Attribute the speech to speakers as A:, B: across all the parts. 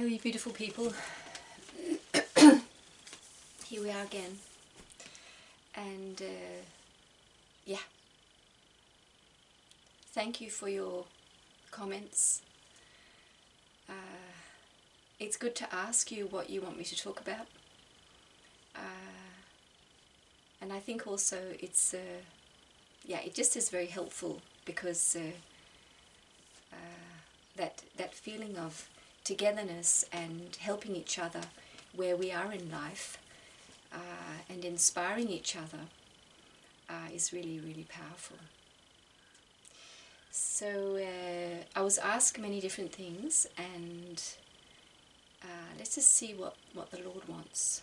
A: you beautiful people. Here we are again. And yeah, thank you for your comments. It's good to ask you what you want me to talk about. And I think also it's, yeah, it just is very helpful because that feeling of togetherness and helping each other where we are in life and inspiring each other is really, really powerful. So I was asked many different things, and let's just see what the Lord wants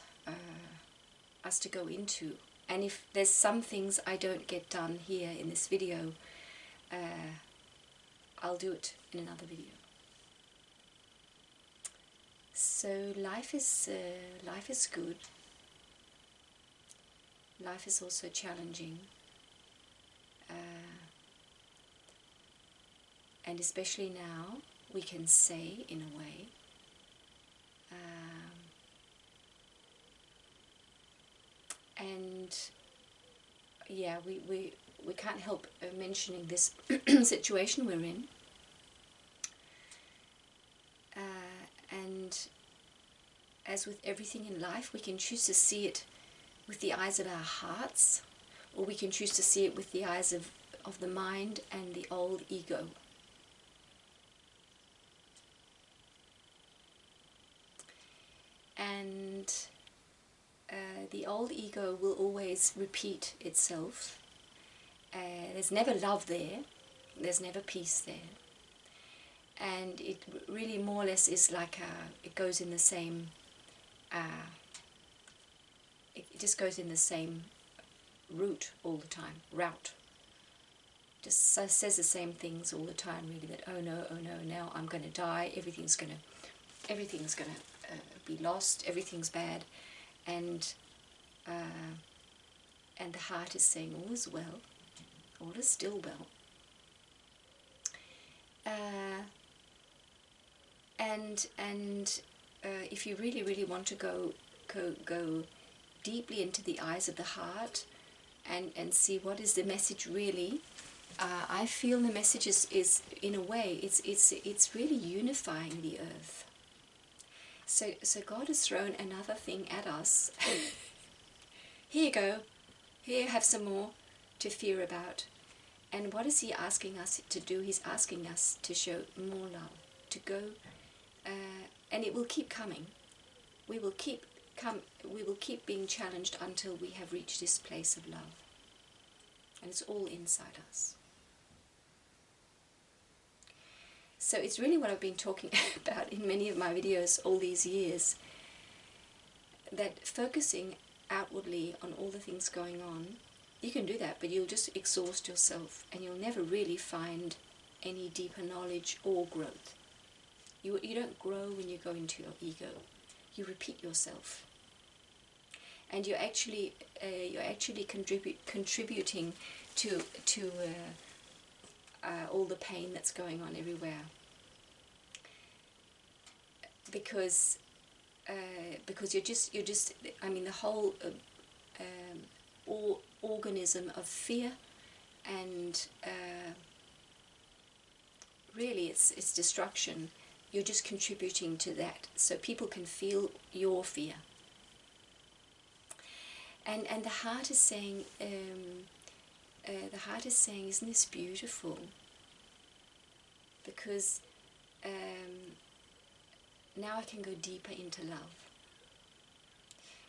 A: us to go into. And if there's some things I don't get done here in this video, I'll do it in another video. So life is good. Life is also challenging, and especially now we can say, in a way, and yeah, we can't help mentioning this situation we're in, and as with everything in life, we can choose to see it with the eyes of our hearts, or we can choose to see it with the eyes of the mind and the old ego. And the old ego will always repeat itself. There's never love there, there's never peace there, and it really more or less is like it goes in the same, it just goes in the same route all the time, just says the same things all the time, really, that oh no, now I'm going to die, everything's going to be lost, everything's bad, and the heart is saying all is well, all is still well. And if you really want to go deeply into the eyes of the heart and see what is the message really, I feel the message is in a way it's really unifying the earth. So God has thrown another thing at us. Here you go. Here, have some more to fear about. And what is He asking us to do? He's asking us to show more love, to go, and it will keep coming. We will keep being challenged until we have reached this place of love. And it's all inside us. So it's really what I've been talking about in many of my videos all these years, that focusing outwardly on all the things going on, you can do that, but you'll just exhaust yourself and you'll never really find any deeper knowledge or growth. You don't grow when you go into your ego. You repeat yourself, and you're actually contributing to all the pain that's going on everywhere, because you're just I mean, the whole organism of fear, and really it's destruction. You're just contributing to that, so people can feel your fear. And the heart is saying, isn't this beautiful? Because now I can go deeper into love.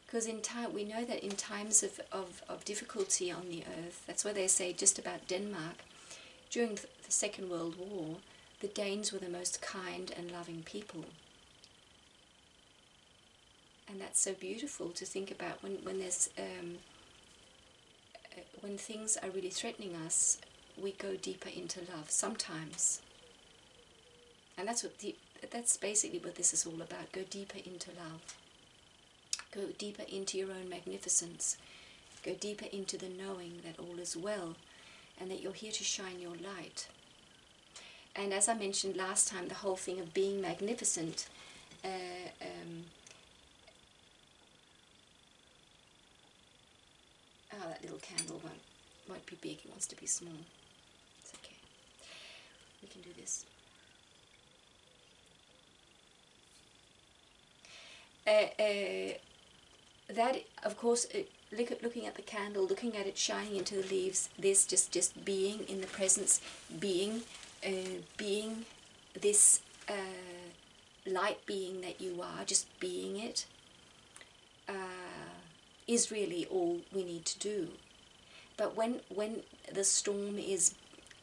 A: Because we know that in times of difficulty on the earth, that's what they say just about Denmark, during the Second World War, the Danes were the most kind and loving people. And that's so beautiful to think about when there's when things are really threatening us, we go deeper into love sometimes. And that's basically what this is all about. Go deeper into love. Go deeper into your own magnificence. Go deeper into the knowing that all is well and that you're here to shine your light. And as I mentioned last time, the whole thing of being magnificent oh, that little candle won't be big, it wants to be small. It's okay. We can do this. That, of course, looking at the candle, looking at it shining into the leaves, this just being in the presence, being this light being that you are, just being it, is really all we need to do. But when the storm is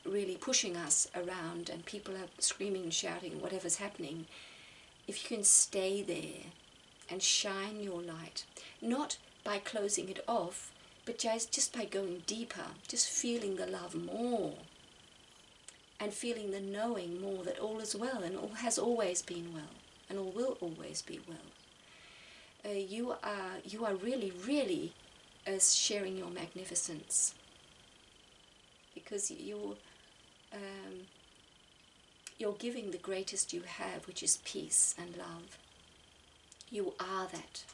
A: really pushing us around and people are screaming and shouting, whatever's happening, if you can stay there and shine your light, not by closing it off, but just by going deeper, just feeling the love more, and feeling the knowing more that all is well, and all has always been well, and all will always be well. You are really sharing your magnificence, because you're giving the greatest you have, which is peace and love. You are that.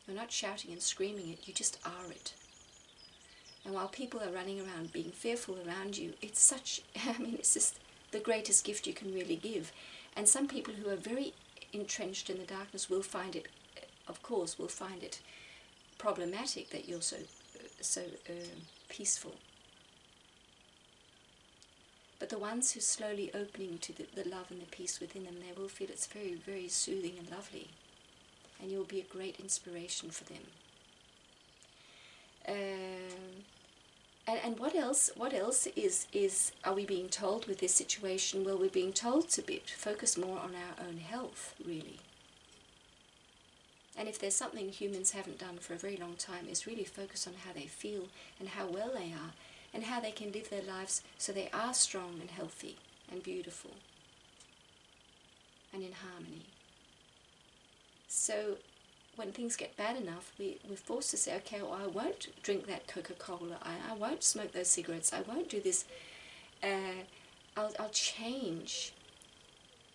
A: You're not shouting and screaming it, you just are it. And while people are running around being fearful around you, it's such, it's just the greatest gift you can really give. And some people who are very entrenched in the darkness will find it, of course, will find it problematic that you're so peaceful. But the ones who are slowly opening to the love and the peace within them, they will feel it's very, very soothing and lovely. And you'll be a great inspiration for them. And what else are we being told with this situation? Well, we're being told to focus more on our own health, really. And if there's something humans haven't done for a very long time, is really focus on how they feel and how well they are, and how they can live their lives so they are strong and healthy and beautiful and in harmony. So when things get bad enough, we're forced to say, okay, well, I won't drink that Coca-Cola, I won't smoke those cigarettes, I won't do this, I'll change.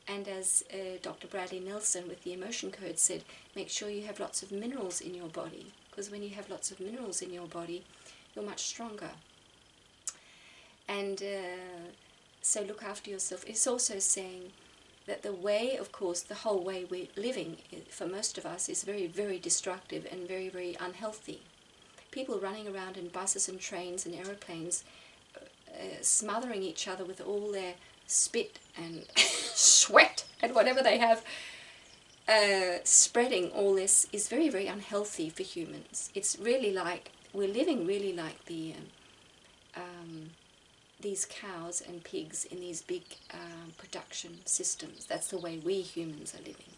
A: And as Dr. Bradley Nelson with the Emotion Code said, make sure you have lots of minerals in your body, because when you have lots of minerals in your body, you're much stronger. And so look after yourself. It's also saying that the way, of course, the whole way we're living, for most of us, is very, very destructive and very, very unhealthy. People running around in buses and trains and aeroplanes, smothering each other with all their spit and sweat and whatever they have, spreading all this is very, very unhealthy for humans. It's really like, we're living really like the these cows and pigs in these big production systems. That's the way we humans are living.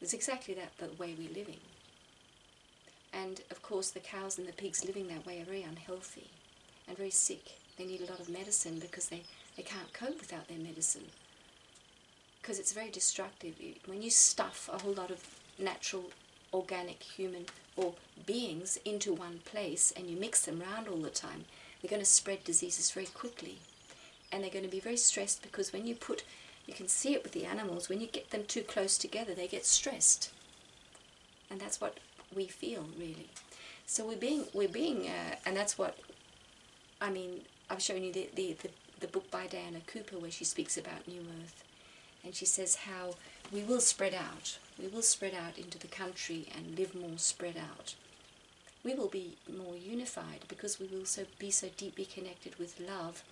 A: It's exactly that, the way we're living. And of course the cows and the pigs living that way are very unhealthy and very sick. They need a lot of medicine because they can't cope without their medicine. Because it's very destructive. When you stuff a whole lot of natural, organic, human or beings into one place and you mix them around all the time, they're going to spread diseases very quickly. And they're going to be very stressed, because when you can see it with the animals, when you get them too close together, they get stressed. And that's what we feel, really. So we're being, and that's what, I mean, I've shown you the book by Diana Cooper where she speaks about New Earth. And she says how we will spread out. We will spread out into the country and live more spread out. We will be more unified because we will be so deeply connected with love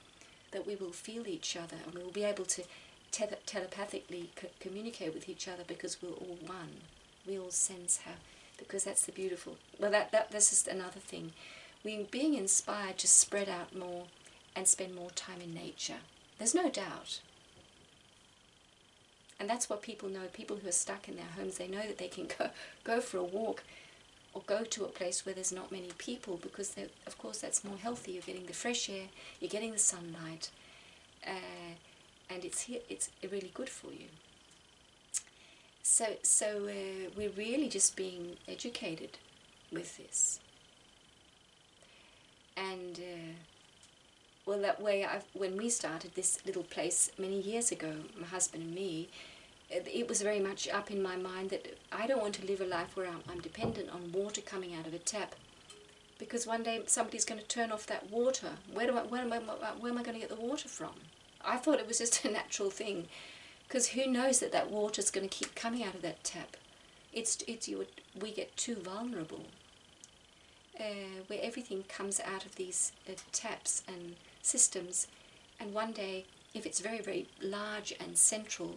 A: that we will feel each other, and we will be able to telepathically communicate with each other because we're all one. We all sense how, because that's the beautiful, well that's just another thing. We're being inspired to spread out more and spend more time in nature. There's no doubt. And that's what people know. People who are stuck in their homes, they know that they can go for a walk or go to a place where there's not many people, because of course that's more healthy. You're getting the fresh air, you're getting the sunlight, and it's really good for you. So we're really just being educated with this. And well, that way, when we started this little place many years ago, my husband and me, it was very much up in my mind that I don't want to live a life where I'm dependent on water coming out of a tap, because one day somebody's going to turn off that water. Where am I going to get the water from? I thought it was just a natural thing, because who knows that water's going to keep coming out of that tap. We get too vulnerable, where everything comes out of these taps and systems, and one day, if it's very, very large and central,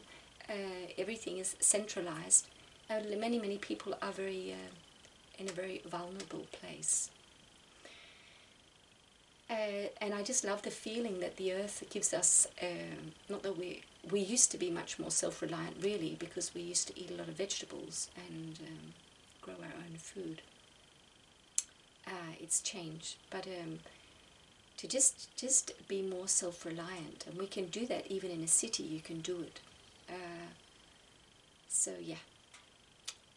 A: everything is centralized, many people are very in a very vulnerable place. And I just love the feeling that the earth gives us, not that we used to be much more self-reliant really, because we used to eat a lot of vegetables and grow our own food. It's changed, but to just be more self-reliant, and we can do that even in a city. You can do it. So yeah,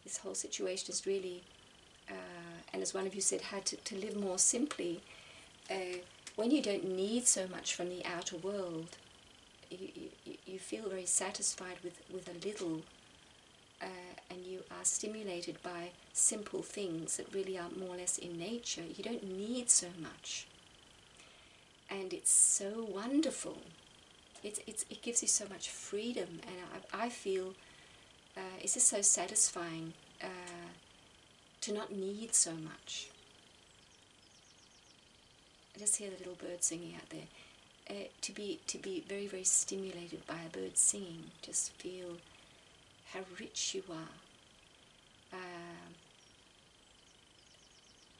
A: this whole situation is really, and as one of you said, how to live more simply. When you don't need so much from the outer world, you feel very satisfied with a little, and you are stimulated by simple things that really are more or less in nature. You don't need so much, and it's so wonderful. It gives you so much freedom, and I feel it's just so satisfying to not need so much. I just hear the little bird singing out there. To be very, very stimulated by a bird singing, just feel how rich you are.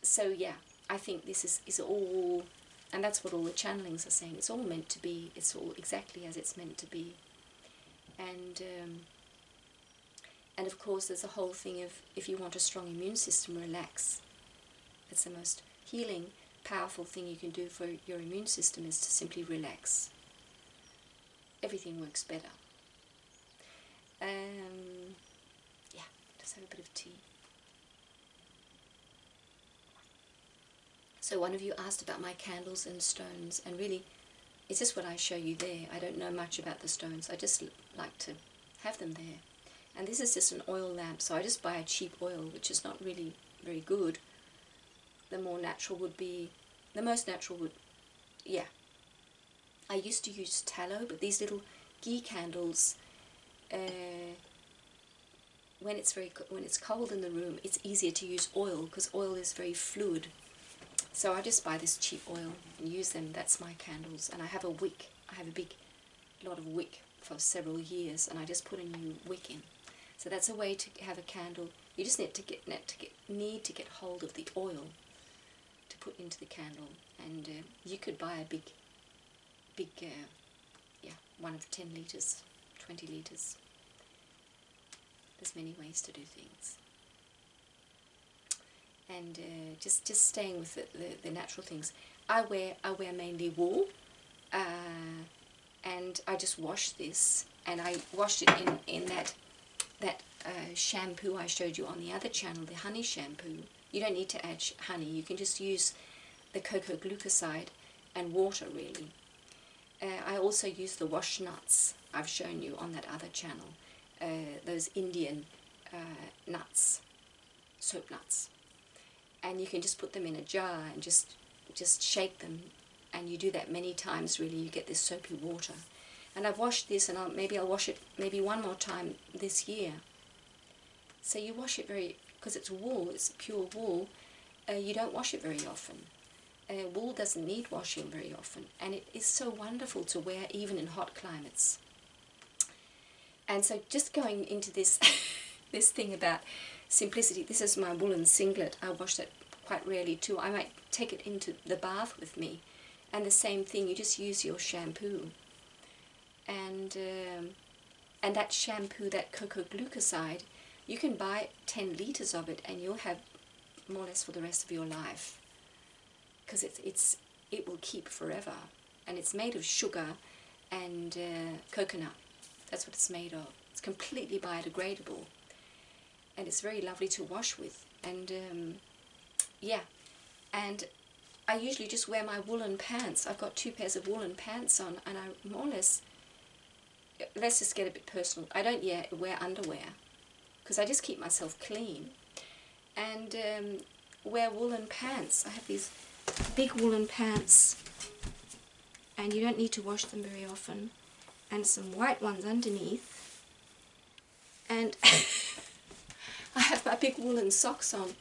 A: So yeah, I think this is all, and that's what all the channelings are saying. It's all meant to be. It's all exactly as it's meant to be. And of course, there's a whole thing of, if you want a strong immune system, relax. It's the most healing, powerful thing you can do for your immune system, is to simply relax. Everything works better. Yeah, just have a bit of tea. So one of you asked about my candles and stones, and really, it's just what I show you there. I don't know much about the stones. I just like to have them there. And this is just an oil lamp, so I just buy a cheap oil, which is not really very good. The more natural would be, the most natural would, yeah. I used to use tallow, but these little ghee candles, when it's cold in the room, it's easier to use oil, because oil is very fluid. So I just buy this cheap oil and use them. That's my candles. And I have a wick. I have a big lot of wick for several years, and I just put a new wick in. So that's a way to have a candle. You just need to get hold of the oil to put into the candle, and you could buy a big, yeah, one of 10 litres, 20 litres. There's many ways to do things. And just staying with the natural things. I wear mainly wool, and I just wash this, and I washed it in that shampoo I showed you on the other channel, the honey shampoo. You don't need to add honey. You can just use the cocoa glucoside and water, really. I also use the wash nuts I've shown you on that other channel, those Indian nuts, soap nuts. And you can just put them in a jar and just shake them, and you do that many times, really. You get this soapy water. And I've washed this, and maybe I'll wash it maybe one more time this year. So you wash it because it's wool, it's pure wool, you don't wash it very often. Wool doesn't need washing very often, and it is so wonderful to wear even in hot climates. And so just going into this this thing about simplicity, this is my woolen singlet. I wash that quite rarely too. I might take it into the bath with me, and the same thing, you just use your shampoo. And that shampoo, that cocoa glucoside, you can buy 10 litres of it, and you'll have more or less for the rest of your life, because it will keep forever. And it's made of sugar and coconut. That's what it's made of. It's completely biodegradable, and it's very lovely to wash with. And yeah, and I usually just wear my woolen pants. I've got 2 pairs of woolen pants on, and I more or less, let's just get a bit personal, I don't wear underwear, because I just keep myself clean, and wear woolen pants. I have these big woolen pants, and you don't need to wash them very often, and some white ones underneath, and I have my big woolen socks on.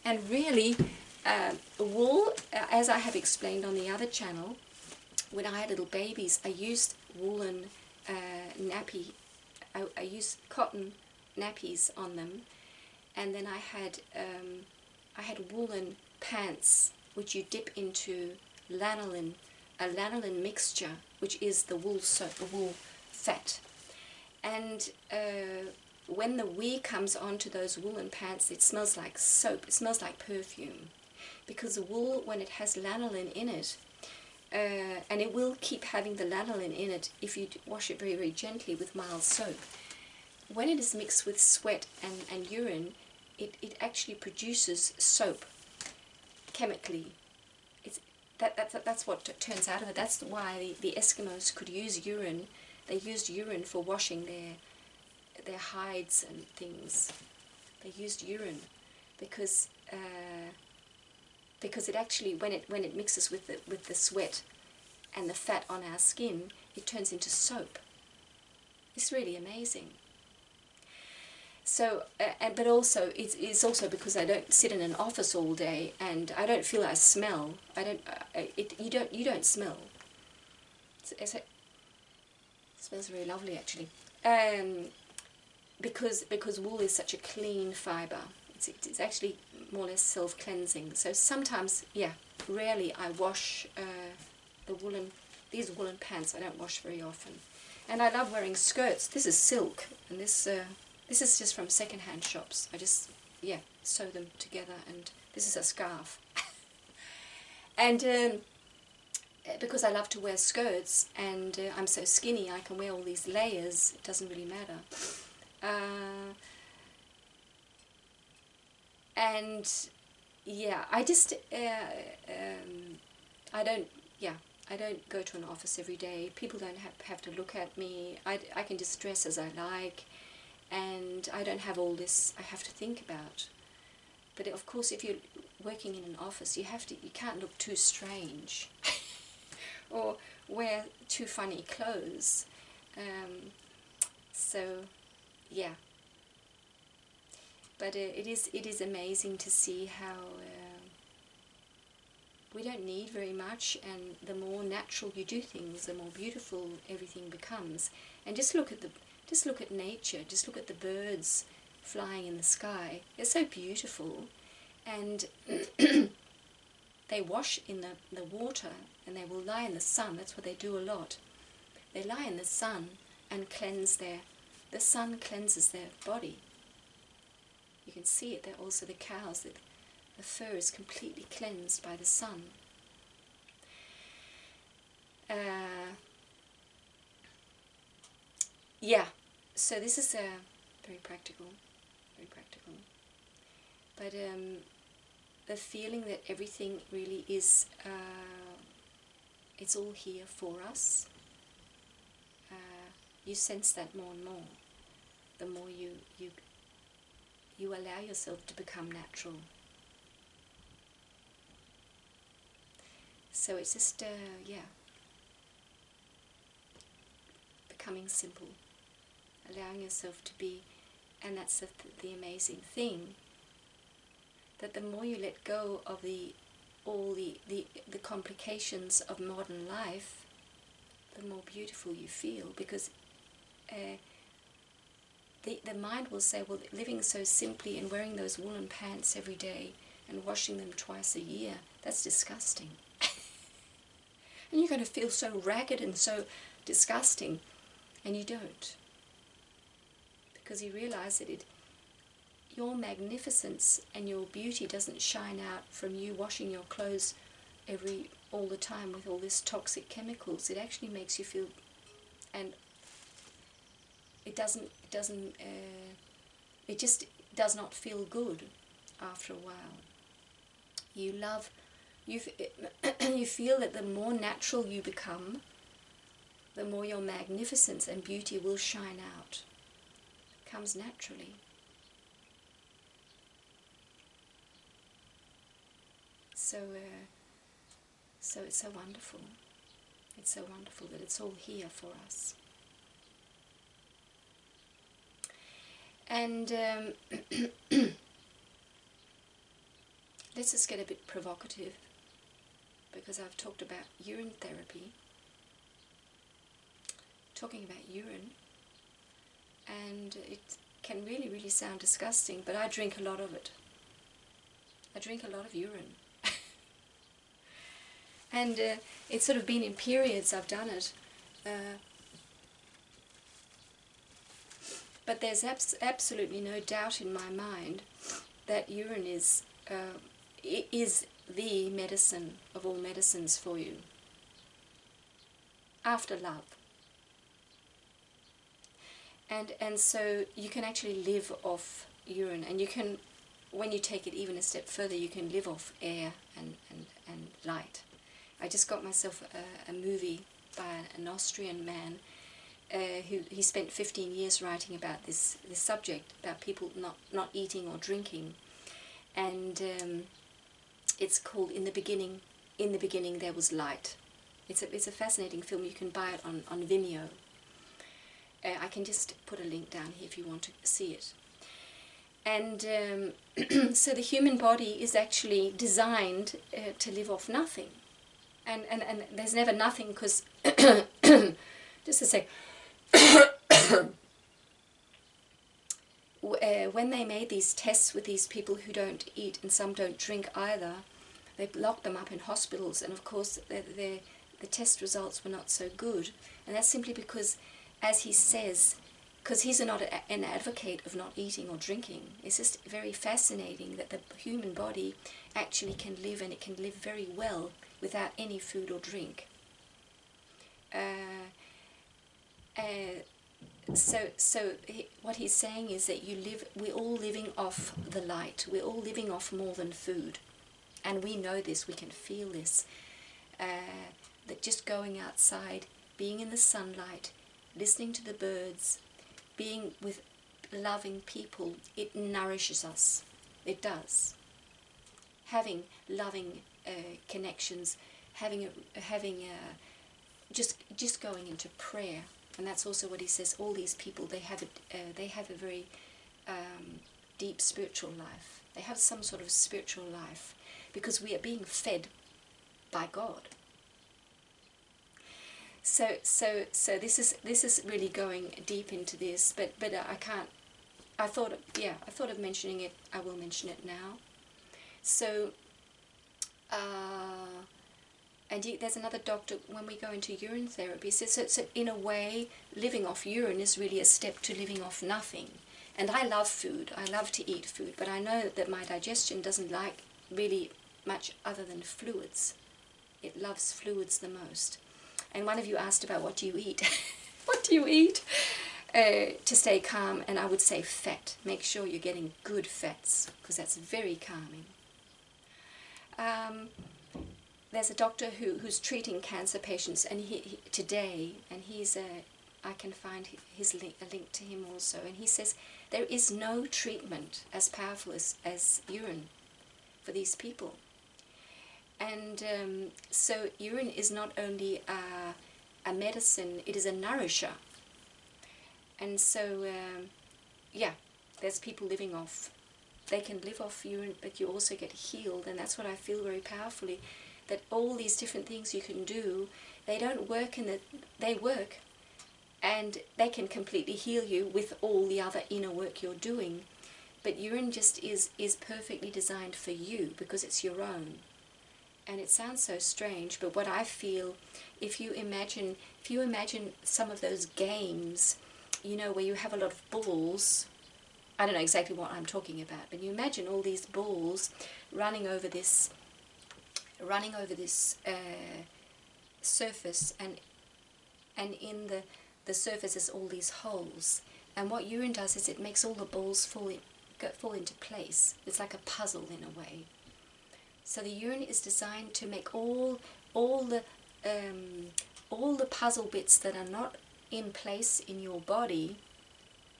A: And really, wool, as I have explained on the other channel, when I had little babies, I used woolen nappy, I used cotton nappies on them, and then I had woolen pants which you dip into lanolin, a lanolin mixture, which is the wool soap, the wool fat. And when the wee comes onto those woolen pants, it smells like soap, it smells like perfume, because the wool, when it has lanolin in it, and it will keep having the lanolin in it if you wash it very, very gently with mild soap. When it is mixed with sweat and urine, it actually produces soap chemically. That's what turns out of it. That's why the Eskimos could use urine. They used urine for washing their hides and things. They used urine because it actually, when it mixes with the sweat and the fat on our skin, it turns into soap. It's really amazing. So, but also it's also because I don't sit in an office all day, and I don't feel I smell. You don't smell. It smells very lovely actually. Because wool is such a clean fibre. It's actually more or less self-cleansing. So sometimes, yeah, rarely I wash these woolen pants. I don't wash very often. And I love wearing skirts. This is silk, and this is just from second-hand shops. I just, yeah, sew them together, and this is a scarf. And because I love to wear skirts, and I'm so skinny, I can wear all these layers. It doesn't really matter. And yeah, I just I don't go to an office every day. People don't have to look at me. I can just dress as I like, and I don't have all this I have to think about. But of course, if you're working in an office, you can't look too strange or wear too funny clothes. So yeah. But it is amazing to see how we don't need very much, and the more natural you do things, the more beautiful everything becomes. And just look at nature. Just look at the birds flying in the sky. They're so beautiful, and they wash in the water, and they will lie in the sun. That's what they do a lot. They lie in the sun and the sun cleanses their body. You can see it. They're also the cows. The fur is completely cleansed by the sun. Yeah. So this is very practical, very practical. But the feeling that everything really is, it's all here for us. You sense that more and more. The more you allow yourself to become natural. So it's just, yeah, becoming simple, allowing yourself to be, and that's the amazing thing, that the more you let go of all the complications of modern life, the more beautiful you feel, because the mind will say, well, living so simply and wearing those woolen pants every day and washing them twice a year, that's disgusting. And you're going to feel so ragged and so disgusting, and you don't. Because you realize that your magnificence and your beauty doesn't shine out from you washing your clothes all the time with all this toxic chemicals. It actually makes you feel, and it just does not feel good after a while. You you feel that the more natural you become, the more your magnificence and beauty will shine out. It comes naturally. So it's so wonderful. It's so wonderful that it's all here for us. And let's just get a bit provocative, because I've talked about urine therapy, talking about urine, and it can really, really sound disgusting, but I drink a lot of it. I drink a lot of urine. And it's sort of been in periods I've done it. But there's absolutely no doubt in my mind that urine is the medicine of all medicines for you, after love. And so you can actually live off urine, and you can, when you take it even a step further, you can live off air and light. I just got myself a movie by an Austrian man who he spent 15 years writing about this subject, about people not eating or drinking, and it's called In the Beginning There Was Light. It's a fascinating film. You can buy it on Vimeo. I can just put a link down here if you want to see it. And so the human body is actually designed to live off nothing. And there's never nothing, because just a sec. When they made these tests with these people who don't eat and some don't drink either, they locked them up in hospitals, and of course the test results were not so good. And that's simply because, as he says, because he's not an advocate of not eating or drinking, it's just very fascinating that the human body actually can live, and it can live very well without any food or drink. So what he's saying is that we're all living off the light. We're all living off more than food. And we know this, we can feel this. That just going outside, being in the sunlight, listening to the birds, being with loving people, it nourishes us. It does. Having loving connections, just going into prayer, and that's also what he says. All these people, they have a very deep spiritual life. They have some sort of spiritual life because we are being fed by God. So this is really going deep into this, but I can't. I thought of mentioning it. I will mention it now. So. And there's another doctor, when we go into urine therapy, says so in a way, living off urine is really a step to living off nothing. And I love food. I love to eat food, but I know that my digestion doesn't like really much other than fluids. It loves fluids the most. And one of you asked about what do you eat? What do you eat to stay calm? And I would say fat. Make sure you're getting good fats, because that's very calming. There's a doctor who's treating cancer patients, and he today, and I can find a link to him also, and he says there is no treatment as powerful as urine for these people. And so urine is not only a medicine, it is a nourisher. And so, yeah, there's people living off. They can live off urine, but you also get healed, and that's what I feel very powerfully, that all these different things you can do, they don't work they work, and they can completely heal you with all the other inner work you're doing. But urine just is perfectly designed for you, because it's your own. And it sounds so strange, but what I feel, if you imagine some of those games, you know, where you have a lot of balls, I don't know exactly what I'm talking about, but you imagine all these balls running over this surface, and in the surface is all these holes. And what urine does is it makes all the balls fall into place. It's like a puzzle in a way. So the urine is designed to make all the puzzle bits that are not in place in your body,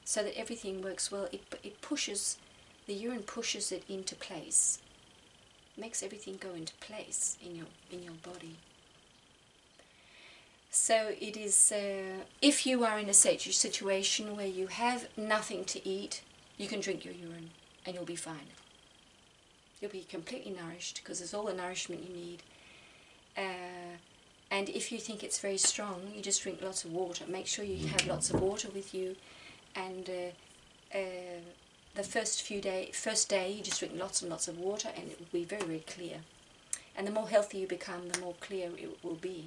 A: so that everything works well. The urine pushes it into place, makes everything go into place in your body. So it is, if you are in a situation where you have nothing to eat, you can drink your urine and you'll be fine. You'll be completely nourished because there's all the nourishment you need. And if you think it's very strong, you just drink lots of water. Make sure you have lots of water with you, and the first day you just drink lots and lots of water, and it will be very, very clear. And the more healthy you become, the more clear it will be.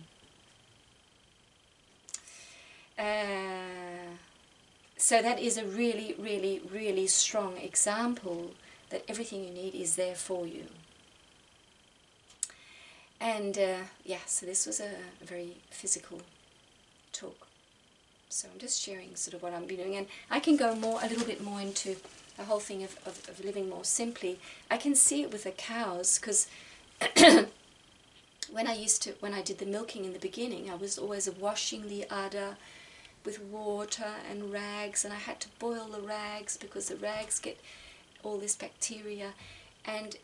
A: So that is a really, really, really strong example that everything you need is there for you. And yeah, so this was a very physical talk. So I'm just sharing sort of what I'm doing, and I can go a little bit more into the whole thing of living more simply. I can see it with the cows, because when I did the milking in the beginning, I was always washing the udder with water and rags, and I had to boil the rags because the rags get all this bacteria. And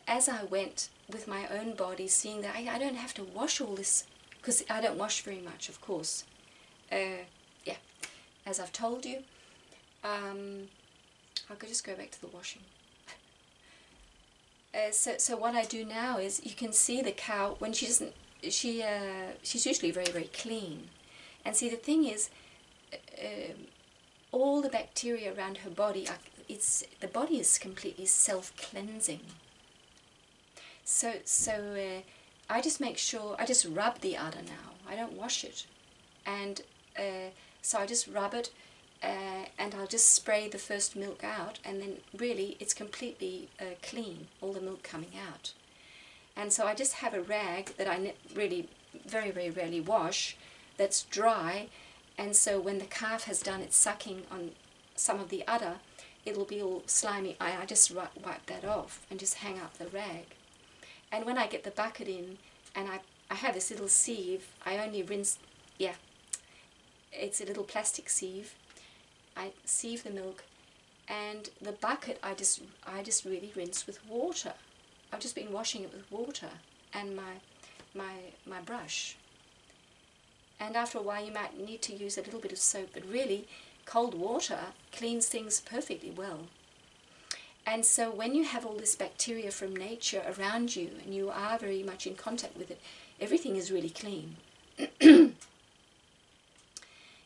A: as I went with my own body, seeing that I don't have to wash all this, because I don't wash very much, of course. Yeah, as I've told you, I could just go back to the washing. So what I do now is, you can see the cow when she doesn't. She's usually very, very clean, and see, the thing is, all the bacteria around her body the body is completely self-cleansing. So I just make sure, I just rub the udder now. I don't wash it, and so I just rub it, and I'll just spray the first milk out, and then really it's completely clean, all the milk coming out. And so I just have a rag that I really very, very rarely wash, that's dry, and so when the calf has done its sucking on some of the udder, it'll be all slimy. I just wipe that off and just hang up the rag. And when I get the bucket in, and I have this little sieve, I only rinse, yeah, it's a little plastic sieve. I sieve the milk, and the bucket I just really rinse with water. I've just been washing it with water and my brush. And after a while you might need to use a little bit of soap, but really cold water cleans things perfectly well. And so when you have all this bacteria from nature around you, and you are very much in contact with it, everything is really clean. And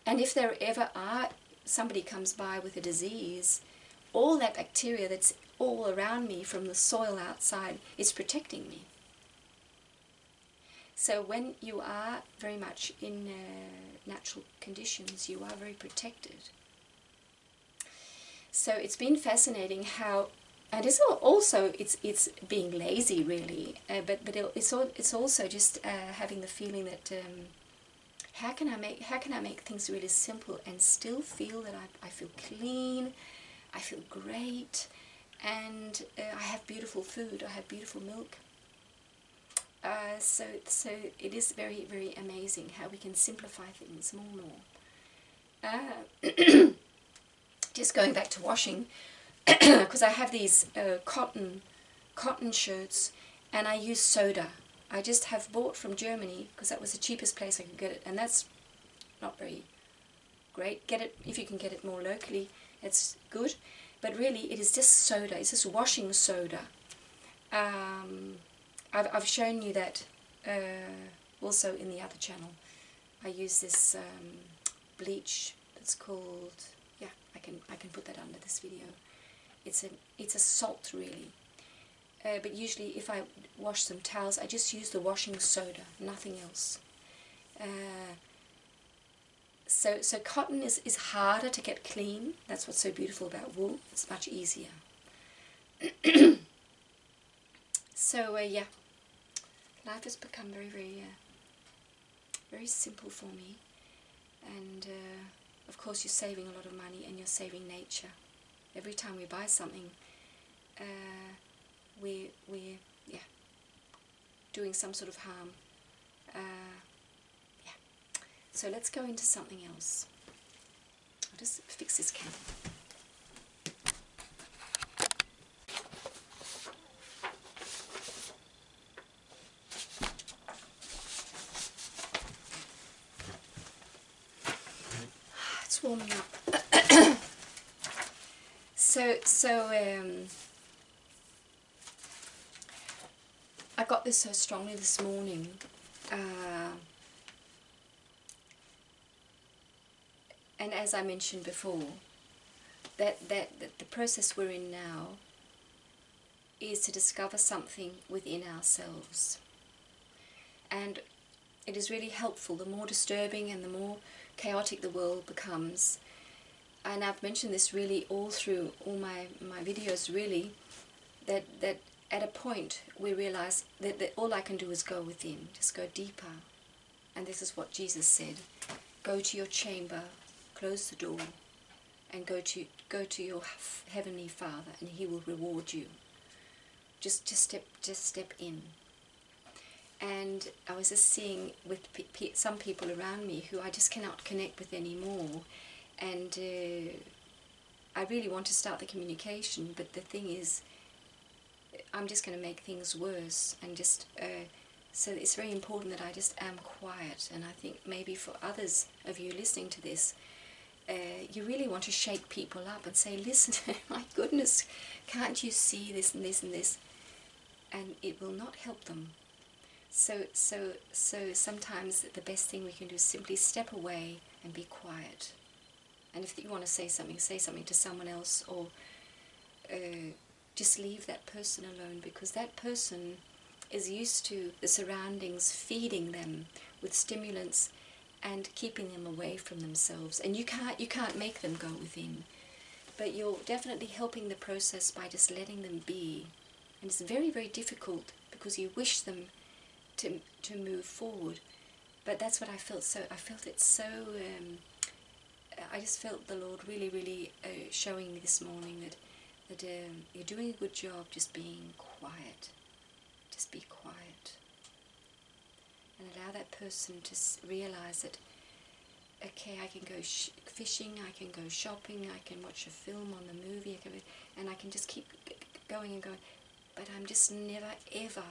A: if there ever somebody comes by with a disease, all that bacteria that's all around me from the soil outside is protecting me. So when you are very much in natural conditions, you are very protected. So it's been fascinating how, and it's also it's being lazy really, but it's also just having the feeling that how can I make things really simple and still feel that I feel clean, I feel great, and I have beautiful food, I have beautiful milk. So it is very, very amazing how we can simplify things more and more. Just going back to washing, because I have these cotton shirts, and I use soda. I just have bought from Germany, because that was the cheapest place I could get it, and that's not very great. Get it if you can get it more locally, it's good, but really it is just soda. It's just washing soda. I've shown you that also in the other channel. I use this bleach that's called, yeah, I can put that under this video. It's a salt really, but usually if I wash some towels, I just use the washing soda, nothing else. So cotton is harder to get clean. That's what's so beautiful about wool. It's much easier. So yeah, life has become very, very, very simple for me, and of course you're saving a lot of money, and you're saving nature. Every time we buy something, we're doing some sort of harm. Yeah. So let's go into something else. I'll just fix this camera. It's warming up. So I got this so strongly this morning. And as I mentioned before, that the process we're in now is to discover something within ourselves. And it is really helpful, the more disturbing and the more chaotic the world becomes. And I've mentioned this really all through all my videos, really, that at a point we realize that all I can do is go within, just go deeper. And this is what Jesus said: go to your chamber, close the door, and go to your heavenly Father, and He will reward you. Just step in. And I was just seeing with some people around me who I just cannot connect with anymore, and I really want to start the communication, but the thing is, I'm just going to make things worse, and just so it's very important that I just am quiet. And I think maybe for others of you listening to this, you really want to shake people up and say, listen, my goodness, can't you see this and this and this? And it will not help them. So sometimes the best thing we can do is simply step away and be quiet. And if you want to say something to someone else, or just leave that person alone, because that person is used to the surroundings feeding them with stimulants and keeping them away from themselves. And you can't make them go within, but you're definitely helping the process by just letting them be. And it's very, very difficult because you wish them to move forward. But that's what I felt. So I felt it so. I just felt the Lord really, really showing me this morning that you're doing a good job just being quiet. Just be quiet. And allow that person to realize that, okay, I can go fishing, I can go shopping, I can watch a film on the movie, and I can just keep going and going. But I'm just never, ever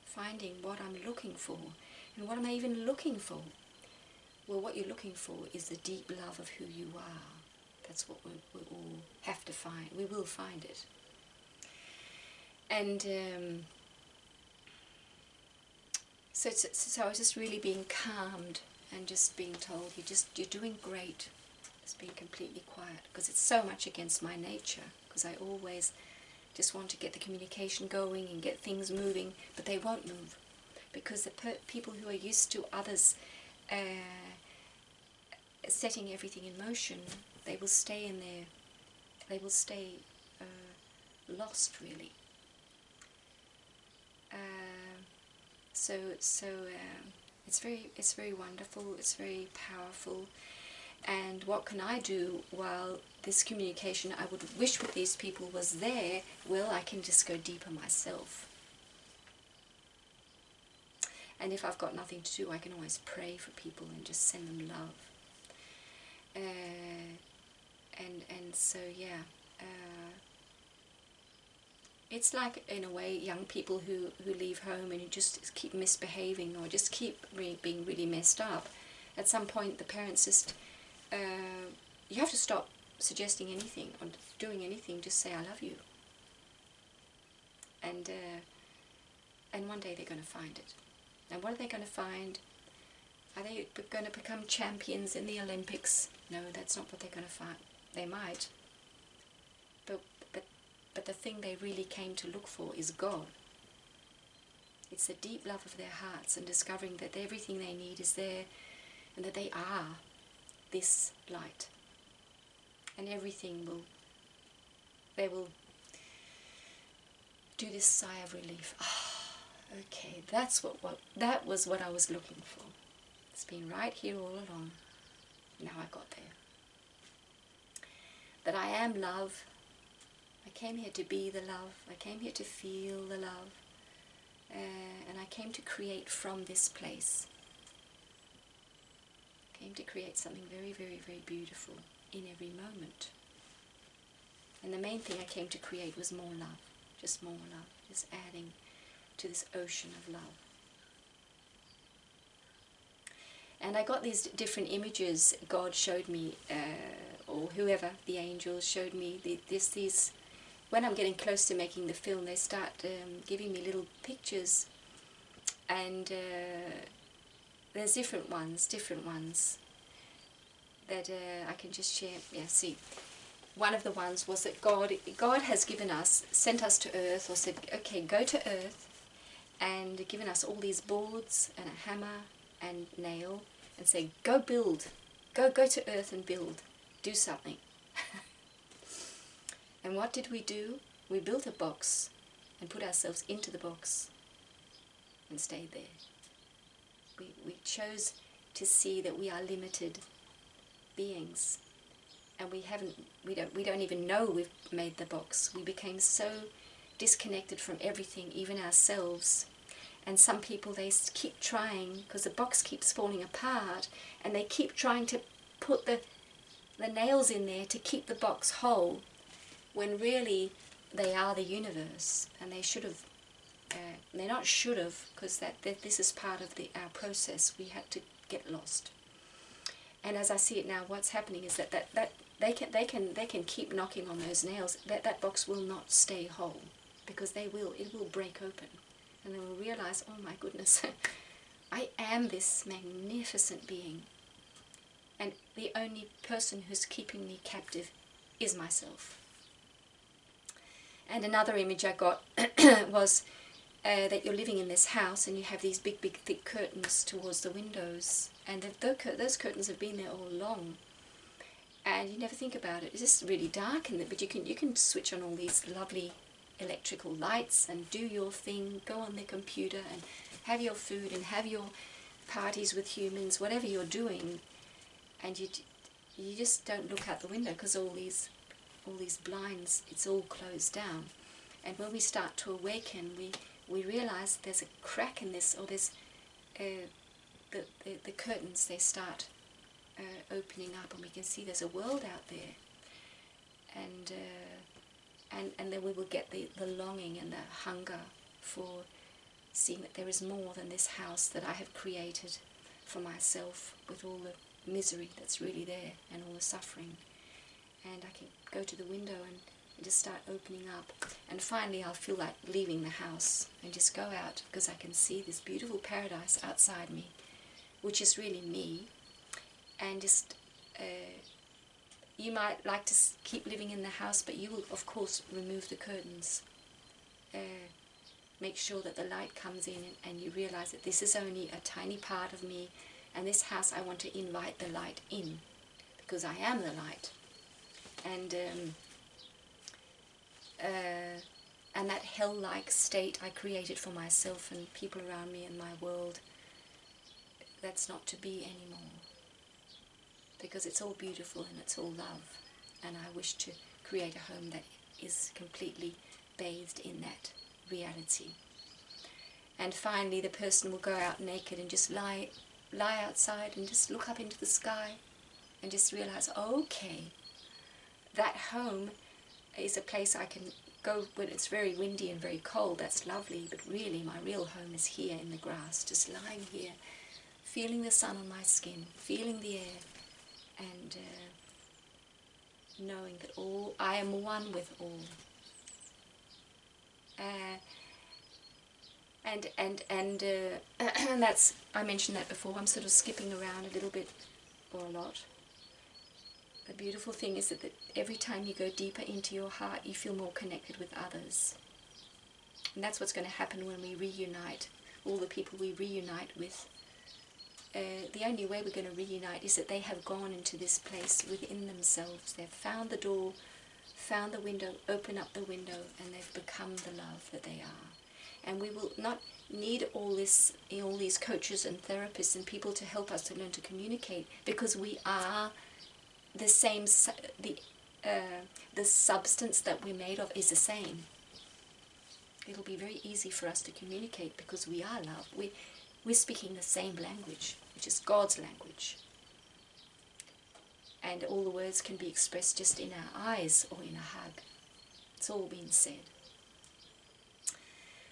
A: finding what I'm looking for. And what am I even looking for? Well, what you're looking for is the deep love of who you are. That's what we all have to find. We will find it. And so I was just really being calmed and just being told, you're doing great. Just being completely quiet, because it's so much against my nature, because I always just want to get the communication going and get things moving, but they won't move, because the people who are used to others setting everything in motion, they will stay in there. They will stay lost, really. So it's very wonderful. It's very powerful. And what can I do while this communication I would wish with these people was there? Well, I can just go deeper myself. And if I've got nothing to do, I can always pray for people and just send them love. And so, yeah. It's like, in a way, young people who leave home and who just keep misbehaving or just keep being really messed up. At some point, the parents just... you have to stop suggesting anything or doing anything. Just say, I love you. And one day they're going to find it. And what are they going to find? Are they going to become champions in the Olympics? No, that's not what they're going to find. They might. But the thing they really came to look for is God. It's the deep love of their hearts and discovering that everything they need is there and that they are this light. And everything they will do this sigh of relief. Ah, okay, that was what I was looking for. It's been right here all along. Now I got there. That I am love. I came here to be the love. I came here to feel the love. and I came to create from this place. Came to create something very, very, very beautiful in every moment. And the main thing I came to create was more love, just more love, just adding to this ocean of love. And I got these different images God showed me, or whoever, the angels showed me. These, when I'm getting close to making the film, they start giving me little pictures, and there's different ones that I can just share. Yeah, see, one of the ones was that God has given us, sent us to earth, or said, okay, go to earth, and given us all these boards and a hammer and nail, and say, go build, go to earth and build, do something. And what did we do? We built a box and put ourselves into the box and stayed there. We chose to see that we are limited beings, and we don't even know we've made the box. We became so disconnected from everything, even ourselves. And some people, they keep trying, because the box keeps falling apart, and they keep trying to put the nails in there to keep the box whole, when really they are the universe, and they should have, they're not should have, because this is part of our process. We had to get lost. And as I see it now, what's happening is that they can keep knocking on those nails. That box will not stay whole, because it will break open, and they will realize, oh my goodness, I am this magnificent being, and the only person who's keeping me captive is myself. And another image I got was that you're living in this house, and you have these big, big, thick curtains towards the windows, and those curtains have been there all along, and you never think about it. It's just really dark in there, but you can switch on all these lovely electrical lights and do your thing, go on the computer and have your food and have your parties with humans, whatever you're doing, and you just don't look out the window, because all these blinds, it's all closed down. And when we start to awaken, we realize there's a crack in this, or there's the curtains, they start opening up, and we can see there's a world out there, and then we will get the longing and the hunger for seeing that there is more than this house that I have created for myself, with all the misery that's really there and all the suffering. And I can go to the window and just start opening up, and finally I'll feel like leaving the house and just go out, because I can see this beautiful paradise outside me, which is really me. And just you might like to keep living in the house, but you will of course remove the curtains, make sure that the light comes in, and you realize that this is only a tiny part of me, and this house I want to invite the light in, because I am the light. And that hell-like state I created for myself and people around me in my world, that's not to be anymore, because it's all beautiful and it's all love, and I wish to create a home that is completely bathed in that reality. And finally the person will go out naked and just lie outside and just look up into the sky and just realize, okay, that home is a place I can go when it's very windy and very cold. That's lovely, but really my real home is here in the grass, just lying here, feeling the sun on my skin, feeling the air, and knowing that I am one with all. And that's, I mentioned that before, I'm sort of skipping around a little bit, or a lot. The beautiful thing is that every time you go deeper into your heart, you feel more connected with others. And that's what's going to happen when we reunite, all the people we reunite with. The only way we're going to reunite is that they have gone into this place within themselves. They've found the door, found the window, open up the window, and they've become the love that they are. And we will not need all these coaches and therapists and people to help us to learn to communicate, because we are the same. The substance that we're made of is the same. it'll be very easy for us to communicate because we are love. We're speaking the same language, which is God's language. And all the words can be expressed just in our eyes or in a hug. It's all been said.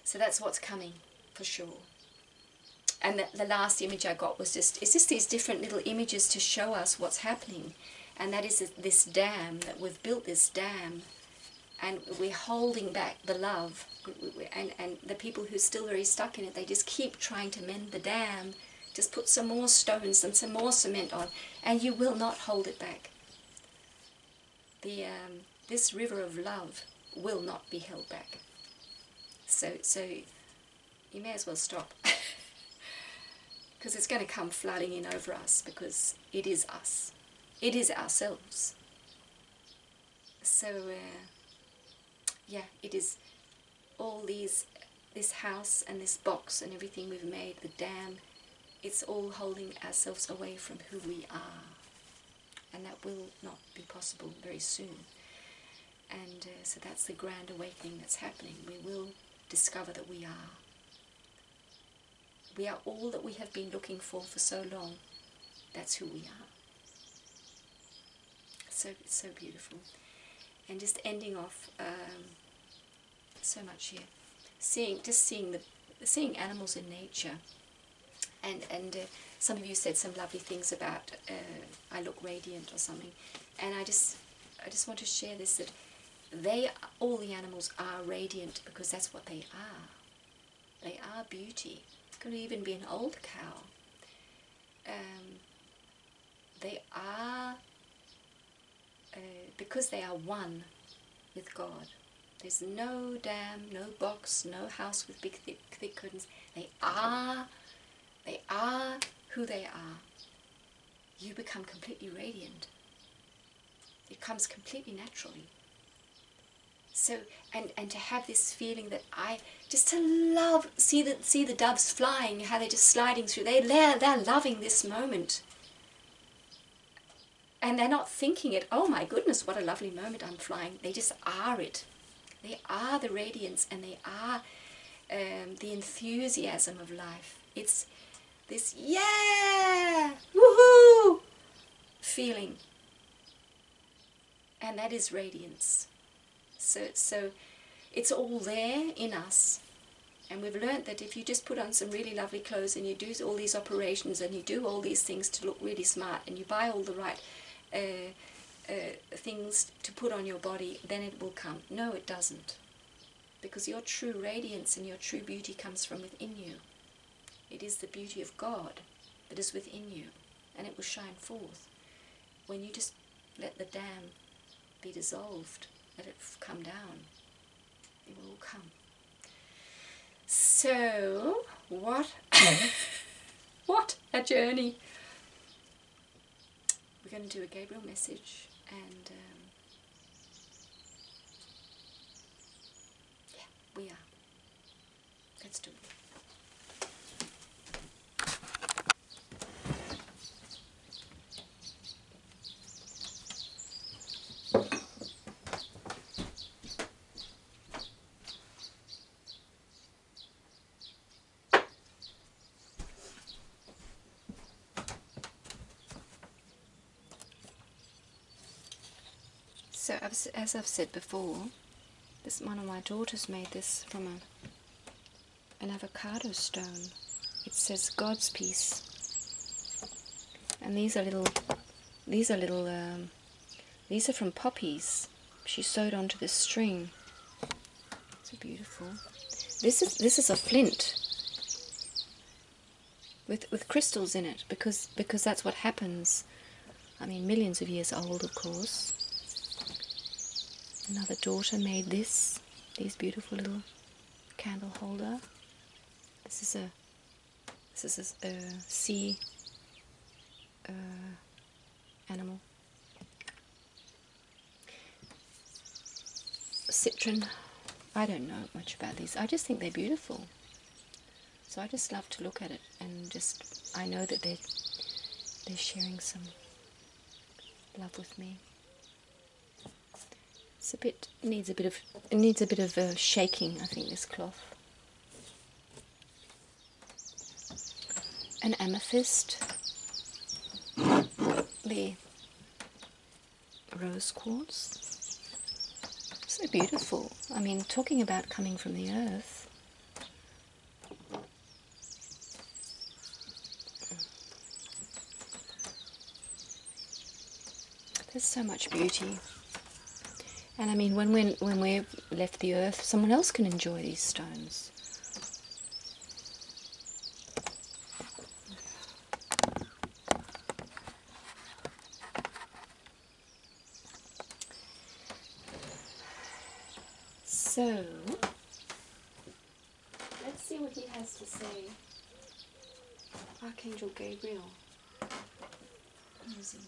A: So that's what's coming, for sure. And the last image I got was it's just these different little images to show us what's happening. And that is this dam, that we've built this dam, and we're holding back the love. And the people who are still very stuck in it, they just keep trying to mend the dam. Just put some more stones and some more cement on, and you will not hold it back. This river of love will not be held back. So you may as well stop. Because it's going to come flooding in over us, because it is us. It is ourselves. So, yeah, it is all this house and this box and everything we've made, the dam, it's all holding ourselves away from who we are. And that will not be possible very soon. And so that's the grand awakening that's happening. We will discover that we are. We are all that we have been looking for so long. That's who we are. So it's so beautiful. And just ending off so much here, seeing animals in nature, and some of you said some lovely things about I look radiant or something, and I just want to share this, that all the animals are radiant because that's what they are. They are beauty. It could even be an old cow. They are, because they are one with God. There's no dam, no box, no house with big thick curtains. They are who they are. You become completely radiant. It comes completely naturally. So, and to have this feeling that just to love, see the doves flying, how they're just sliding through. They're loving this moment. And they're not thinking it, oh my goodness, what a lovely moment, I'm flying. They just are it. They are the radiance, and they are the enthusiasm of life. It's this, yeah, woohoo feeling. And that is radiance. So it's all there in us. And we've learnt that if you just put on some really lovely clothes and you do all these operations and you do all these things to look really smart and you buy all the right things to put on your body, then it will come. No, it doesn't. Because your true radiance and your true beauty comes from within you. It is the beauty of God that is within you, and it will shine forth. When you just let the dam be dissolved, let it come down, it will all come. So, what a journey. We're going to do a Gabriel message, and yeah, we are. Let's do it. So, as I've said before, one of my daughters made this from an avocado stone. It says God's peace, and these are from poppies she sewed onto this string. So beautiful. This is a flint with crystals in it, because that's what happens. I mean, millions of years old, of course. Another daughter made these beautiful little candle holder. This is a sea animal. Citron. I don't know much about these. I just think they're beautiful. So I just love to look at it, and I know that they're sharing some love with me. It needs a bit of shaking, I think, this cloth. An amethyst, the rose quartz. So beautiful. I mean, talking about coming from the earth. There's so much beauty. And I mean, when we've left the earth, someone else can enjoy these stones. So, let's see what he has to say. Archangel Gabriel. Where is he?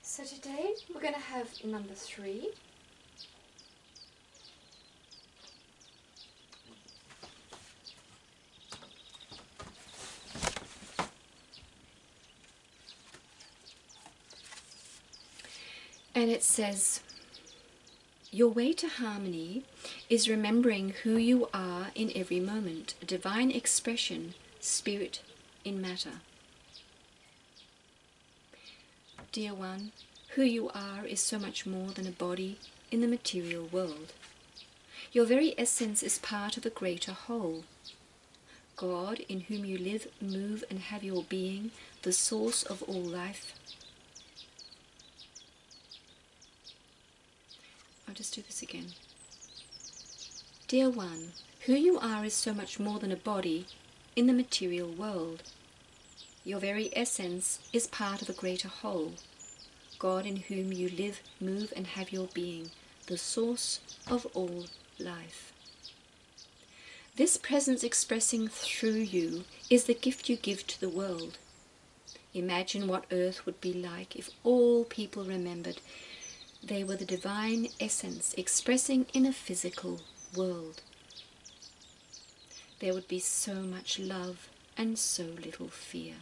A: So today we're going to have number 3. And it says, your way to harmony is remembering who you are in every moment, a divine expression, spirit in matter. Dear one, who you are is so much more than a body in the material world. Your very essence is part of a greater whole. God, in whom you live, move, and have your being, the source of all life. I'll just do this again. Dear one, who you are is so much more than a body in the material world. Your very essence is part of a greater whole. God, in whom you live, move, and have your being, the source of all life. This presence expressing through you is the gift you give to the world. Imagine what earth would be like if all people remembered they were the divine essence expressing in a physical world. There would be so much love and so little fear.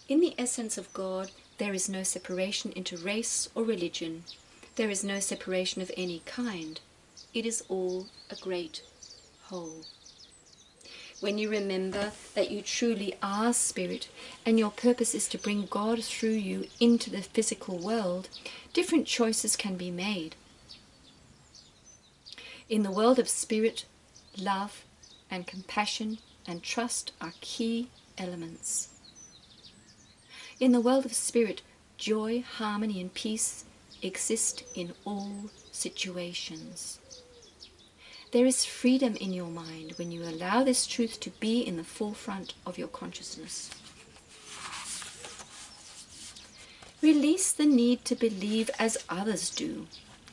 A: In the essence of God, there is no separation into race or religion. There is no separation of any kind. It is all a great whole. When you remember that you truly are spirit and your purpose is to bring God through you into the physical world, different choices can be made. In the world of spirit, love and compassion and trust are key elements. In the world of spirit, joy, harmony, and peace exist in all situations. There is freedom in your mind when you allow this truth to be in the forefront of your consciousness. Release the need to believe as others do.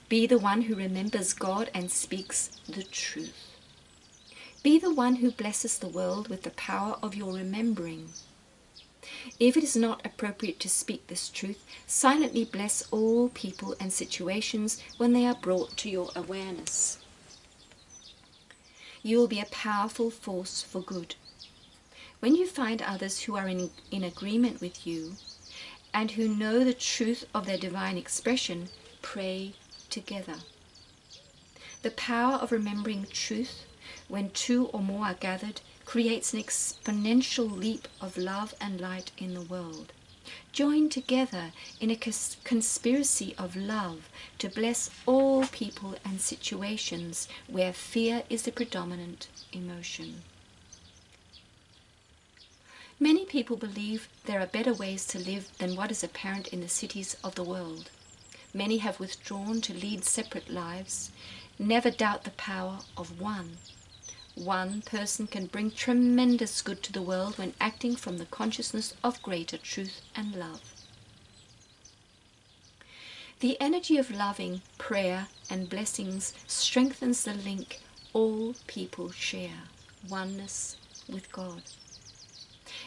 A: Be the one who remembers God and speaks the truth. Be the one who blesses the world with the power of your remembering. If it is not appropriate to speak this truth, silently bless all people and situations when they are brought to your awareness. You will be a powerful force for good. When you find others who are in agreement with you and who know the truth of their divine expression, pray together. The power of remembering truth, when 2 or more are gathered, creates an exponential leap of love and light in the world. Join together in a conspiracy of love to bless all people and situations where fear is the predominant emotion. Many people believe there are better ways to live than what is apparent in the cities of the world. Many have withdrawn to lead separate lives. Never doubt the power of one. One person can bring tremendous good to the world when acting from the consciousness of greater truth and love. The energy of loving, prayer and blessings strengthens the link all people share, oneness with God.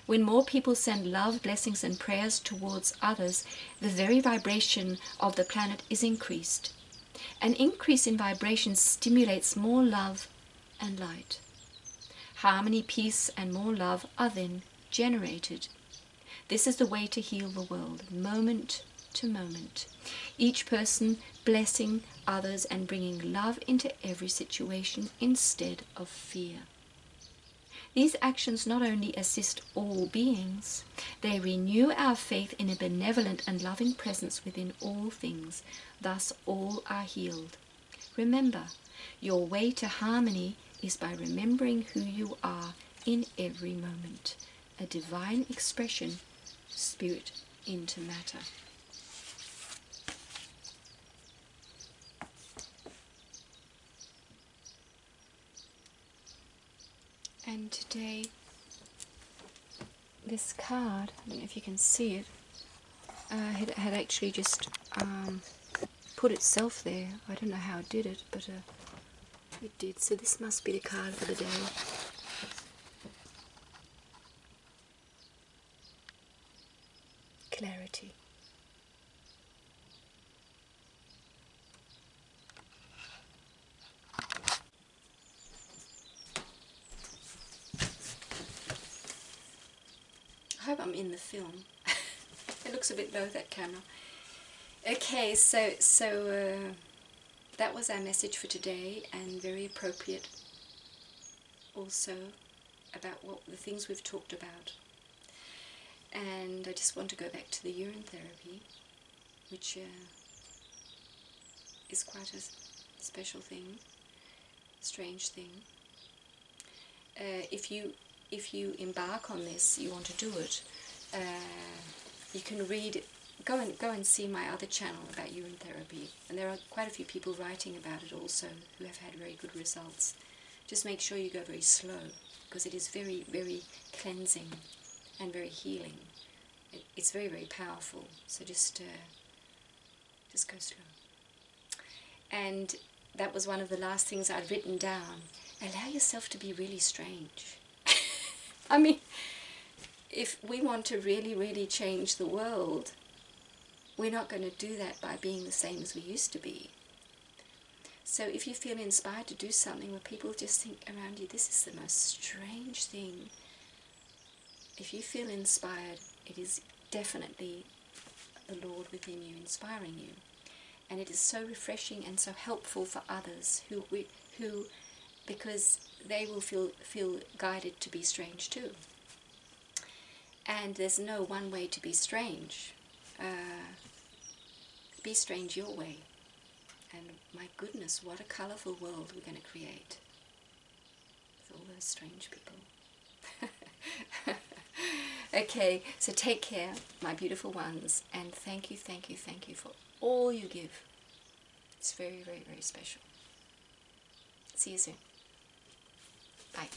A: When more people send love, blessings and prayers towards others, the very vibration of the planet is increased. An increase in vibration stimulates more love and light. Harmony, peace and more love are then generated. This is the way to heal the world, moment to moment. Each person blessing others and bringing love into every situation instead of fear. These actions not only assist all beings, they renew our faith in a benevolent and loving presence within all things. Thus all are healed. Remember, your way to harmony is by remembering who you are in every moment. A divine expression, spirit into matter. And today, this card, I don't know if you can see it, had actually just put itself there. I don't know how it did it, but it did. So this must be the card for the day. Clarity. I hope I'm in the film. It looks a bit low, that camera. Okay, so that was our message for today, and very appropriate also about what the things we've talked about. And I just want to go back to the urine therapy, which is quite a special thing, strange thing. If you embark on this, you want to do it, you can read, go and see my other channel about urine therapy, and there are quite a few people writing about it also who have had very good results. Just make sure you go very slow, because it is very, very cleansing and very healing. It's very, very powerful, so just go slow. And that was one of the last things I'd written down. Allow yourself to be really strange. I mean, if we want to really, really change the world, we're not going to do that by being the same as we used to be. So if you feel inspired to do something where people just think around you, this is the most strange thing, if you feel inspired, it is definitely the Lord within you inspiring you. And it is so refreshing and so helpful for others who because they will feel guided to be strange too. And there's no one way to be strange. Be strange your way. And my goodness, what a colourful world we're going to create with all those strange people. Okay, so take care, my beautiful ones, and thank you for all you give. It's very, very, very special. See you soon. Bye.